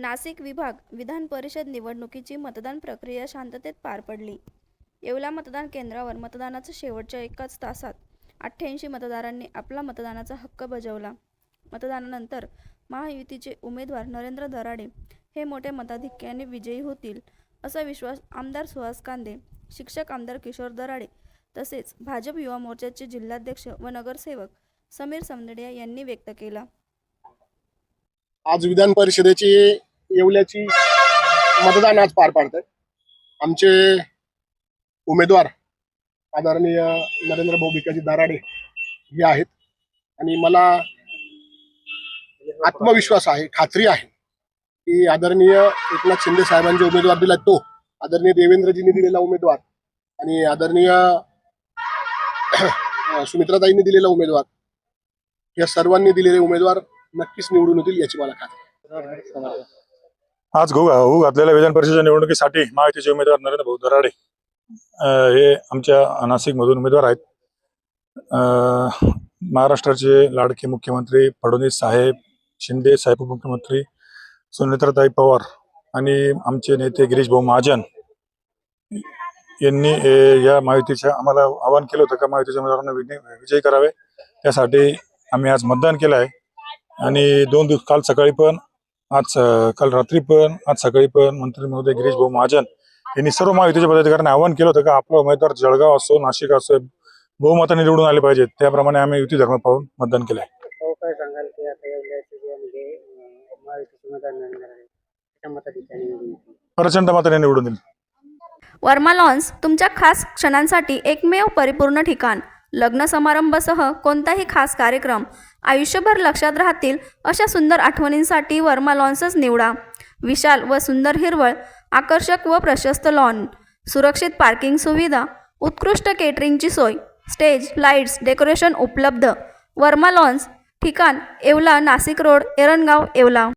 नाशिक विभाग विधान परिषद निवडणुकीची मतदान प्रक्रिया शांततेत पार पडली. येवला मतदान केंद्रावर मतदानाच्या शेवटच्या एकाच तासात 88 मतदारांनी आपला मतदानाचा हक्क बजावला. मतदानानंतर महायुतीचे उमेदवार नरेंद्र दराडे हे मोठ्या मताधिक्याने विजयी होतील असा विश्वास आमदार सुहास कांदे, शिक्षक आमदार किशोर दराडे तसेच भाजप युवा मोर्चाचे जिल्हाध्यक्ष व नगरसेवक समीर समदडिया यांनी व्यक्त केला. आज विधान परिषदेची येवल्याची मतदान आज पार पाडत आहे. आमचे उमेदवार आदरणीय नरेंद्र भाऊ भिकाजी दराडे हे आहेत आणि मला आत्मविश्वास आहे, खात्री आहे की आदरणीय एकनाथ शिंदे साहेबांचे उमेदवार दिला तो आदरणीय देवेंद्रजींनी दिलेला उमेदवार आणि आदरणीय सुमित्राताईंनी दिलेला उमेदवार या सर्वांनी दिलेले उमेदवार नक्कीच निवडून येतील याची मला खात्री. आज होऊ घातलेल्या विधान परिषदेच्या निवडणुकीसाठी महायुतीचे उमेदवार नरेंद्र भाऊ दराडे हे आमच्या नाशिकमधून उमेदवार आहेत. महाराष्ट्राचे लाडके मुख्यमंत्री फडणवीस साहेब, शिंदे साहेब उपमुख्यमंत्री, सुनेत्राताई पवार आणि आमचे नेते गिरीश भाऊ महाजन यांनी या महायुतीच्या आम्हाला आवाहन केलं होतं का महायुतीच्या उमेदवारांना विजयी करावे. त्यासाठी आम्ही आज मतदान केलं आहे आणि 2 दिवस काल सकाळी पण काल रात्री पण आज सकाळी पण मंत्री महोदय गिरीश भाऊ महाजन यांनी सर्व महायुतीच्या पदाधिकाऱ्यांना आवाहन केलं होतं का आपला उमेदवार जळगाव असो, नाशिक असो बहुमताने निवडून आले पाहिजेत. त्याप्रमाणे आम्ही युती धर्म पाहून मतदान केलं आहे. प्रचंड मताने निवडून दिले. वर्मा लॉन्स तुमच्या खास क्षणांसाठी एकमेव परिपूर्ण ठिकाण. लग्न समारंभासह कोणताही खास कार्यक्रम आयुष्यभर लक्षात राहतील अशा सुंदर आठवणींसाठी वर्मा लॉन्सच निवडा. विशाल व सुंदर हिरवळ, आकर्षक व प्रशस्त लॉन, सुरक्षित पार्किंग सुविधा, उत्कृष्ट केटरिंगची सोय, स्टेज, लाईट्स, डेकोरेशन उपलब्ध. वर्मा लॉन्स, ठिकाण येवला, नाशिक रोड, एरणगाव, येवला.